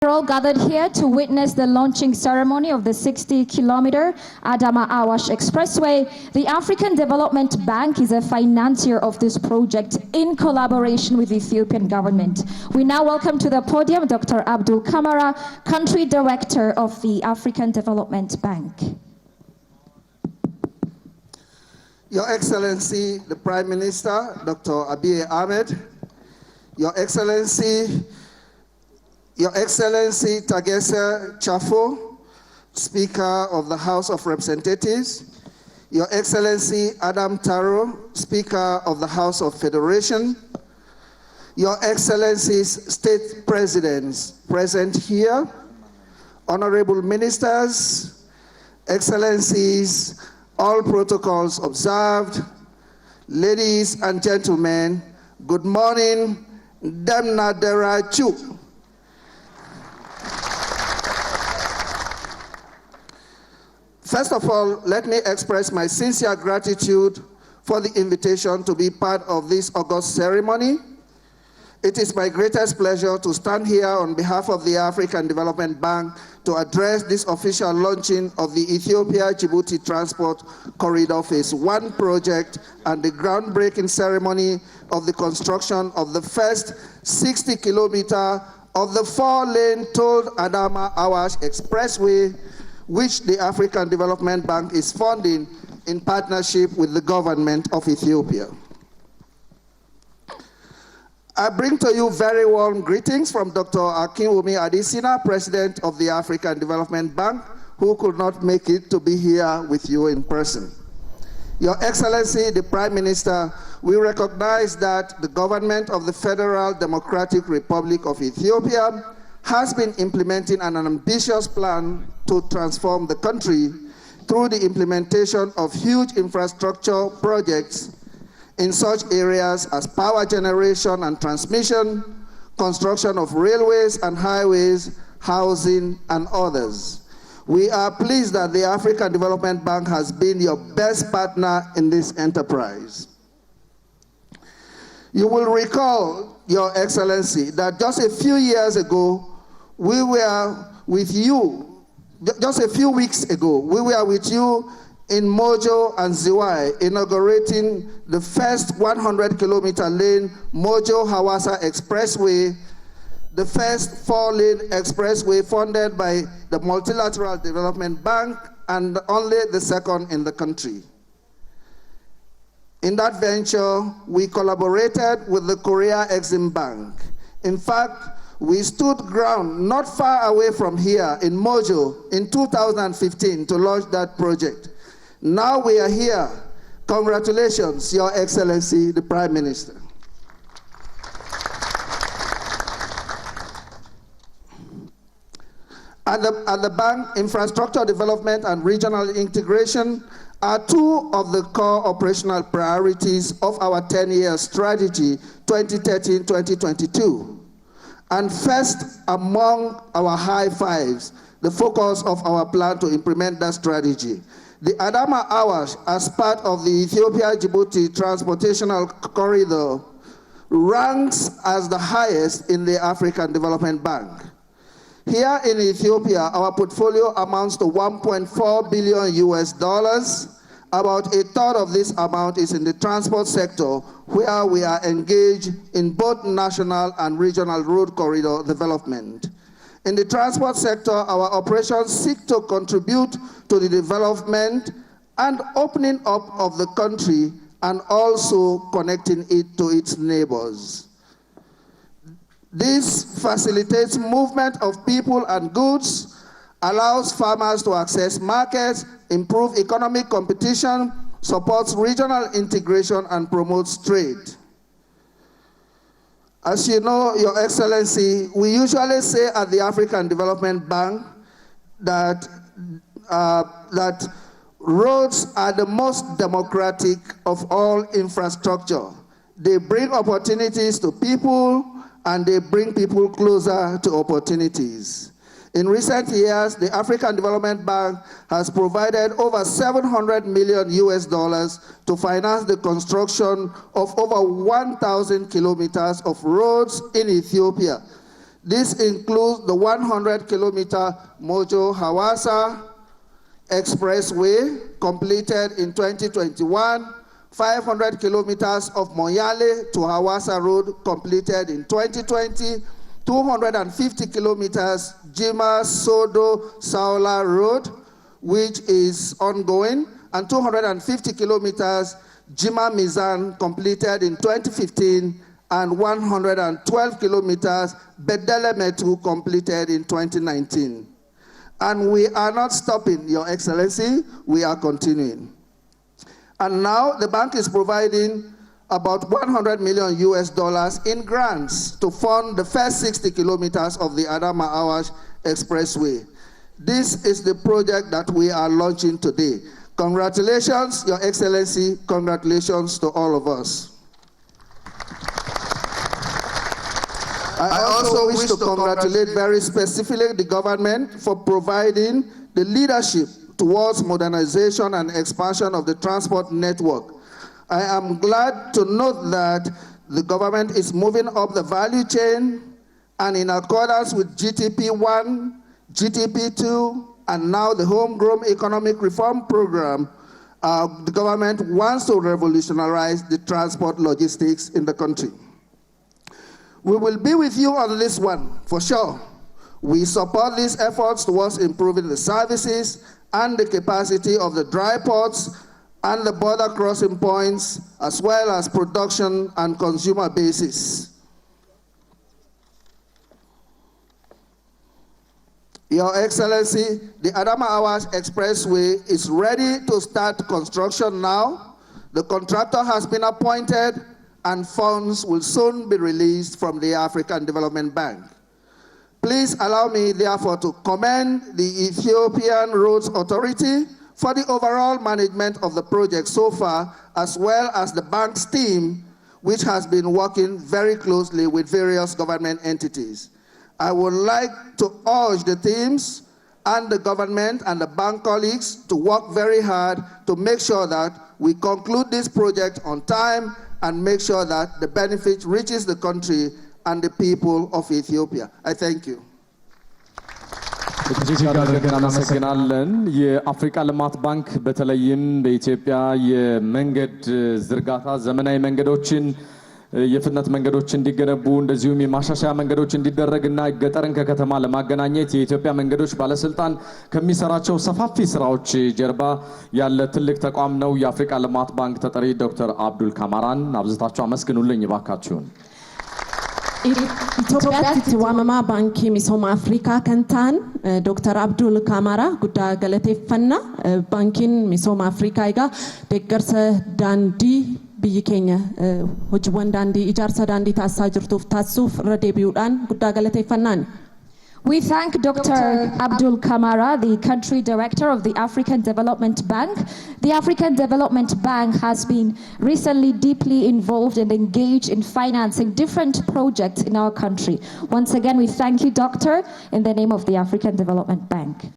all gathered here to witness the launching ceremony of the 60-kilometer Adama Awash Expressway. The African Development Bank is a financier of this project in collaboration with the Ethiopian government. We now welcome to the podium Dr. Abdul Kamara, Country Director of the African Development Bank. Your Excellency, the Prime Minister, Dr. Abiy Ahmed, Your Excellency Tagese Chafo, Speaker of the House of Representatives, Your Excellency Adam Taro, Speaker of the House of Federation, Your Excellencies State Presidents present here, Honorable Ministers, Excellencies, all protocols observed, ladies and gentlemen, good morning, Demna Dera Chu. First of all, let me express my sincere gratitude for the invitation to be part of this august ceremony. It is my greatest pleasure to stand here on behalf of the African Development Bank to address this official launching of the Ethiopia-Djibouti Transport Corridor Phase 1 project and the groundbreaking ceremony of the construction of the first 60-kilometer of the 4-lane tolled Adama Awash Expressway, which the African Development Bank is funding in partnership with the government of Ethiopia. I bring to you very warm greetings from Dr. Akinwumi Adesina, President of the African Development Bank, who could not make it to be here with you in person. Your Excellency, the Prime Minister, we recognize that the government of the Federal Democratic Republic of Ethiopia has been implementing an ambitious plan to transform the country through the implementation of huge infrastructure projects in such areas as power generation and transmission, construction of railways and highways, housing, and others. We are pleased that the African Development Bank has been your best partner in this enterprise. You will recall, Your Excellency, that just a few years ago, we were with you, just a few weeks ago, we were with you in Mojo and Ziway, inaugurating the first 100-kilometer lane Mojo-Hawassa Expressway, the first 4-lane expressway funded by the Multilateral Development Bank and only the second in the country. In that venture, we collaborated with the Korea Exim Bank. In fact, we stood ground not far away from here in Mojo in 2015 to launch that project. Now we are here. Congratulations, Your Excellency, the Prime Minister. At the bank, infrastructure development and regional integration are two of the core operational priorities of our 10-year strategy, 2013-2022. And first among our high fives, the focus of our plan to implement that strategy. The Adama Awash, as part of the Ethiopia-Djibouti Transportational Corridor, ranks as the highest in the African Development Bank. Here in Ethiopia, our portfolio amounts to $1.4 billion US. About a third of this amount is in the transport sector, where we are engaged in both national and regional road corridor development. In the transport sector, our operations seek to contribute to the development and opening up of the country and also connecting it to its neighbors. This facilitates movement of people and goods, allows farmers to access markets, improve economic competition, supports regional integration, and promotes trade. As you know, Your Excellency, we usually say at the African Development Bank that, that roads are the most democratic of all infrastructure. They bring opportunities to people and they bring people closer to opportunities. In recent years, the African Development Bank has provided over $700 million to finance the construction of over 1,000 kilometers of roads in Ethiopia. This includes the 100-kilometer Mojo-Hawassa Expressway completed in 2021, 500 kilometers of Moyale to Hawassa Road completed in 2020, 250 kilometers Jima-Sodo-Saola Road, which is ongoing, and 250 kilometers Jima-Mizan completed in 2015, and 112 kilometers Bedele-Metu completed in 2019. And we are not stopping, Your Excellency, we are continuing. And now the bank is providing about $100 million in grants to fund the first 60 kilometers of the Adama Awash Expressway. This is the project that we are launching today. Congratulations, Your Excellency, congratulations to all of us. I also wish to congratulate very specifically the government for providing the leadership towards modernization and expansion of the transport network. I am glad to note that the government is moving up the value chain, and in accordance with GTP 1, GTP 2, and now the Homegrown Economic Reform Program, the government wants to revolutionize the transport logistics in the country. We will be with you on this one, for sure. We support these efforts towards improving the services and the capacity of the dry ports and the border crossing points, as well as production and consumer bases. Your Excellency, the Adama Awash Expressway is ready to start construction now. The contractor has been appointed, and funds will soon be released from the African Development Bank. Please allow me, therefore, to commend the Ethiopian Roads Authority for the overall management of the project so far, as well as the bank's team, which has been working very closely with various government entities. I would like to urge the teams and the government and the bank colleagues to work very hard to make sure that we conclude this project on time and make sure that the benefit reaches the country and the people of Ethiopia. I thank you. እናመሰግናለን። የአፍሪካ ልማት ባንክ በተለይም በኢትዮጵያ የመንገድ ዝርጋታ ዘመናዊ መንገዶችን የፍጥነት መንገዶች እንዲገነቡ እንደዚሁም የማሻሻያ መንገዶች እንዲደረግና ገጠርን ከከተማ ለማገናኘት የኢትዮጵያ መንገዶች ባለስልጣን ከሚሰራቸው ሰፋፊ ስራዎች ጀርባ ያለ ትልቅ ተቋም ነው። የአፍሪካ ልማት ባንክ ተጠሪ ዶክተር አብዱል ካማራን አብዝታችሁ አመስግኑልኝ ባካችሁን። ኢትዮጵያatti waamamaa baankii misooma Afrikaa kan ta'an Dr. Abdul Kamara guddaa galateeffannaa. Baankiin misooma Afrikaa egaa deeggarsa daandii biyyi keenya hojiiwwan daandii ijaarsa daandii taasisaa jirtuuf taasisuuf irra deebi'uudhaan guddaa galateeffannaan. We thank Dr. Abdul Kamara, the country director of the African Development Bank. The African Development Bank has been recently deeply involved and engaged in financing different projects in our country. Once again, we thank you, Doctor, in the name of the African Development Bank.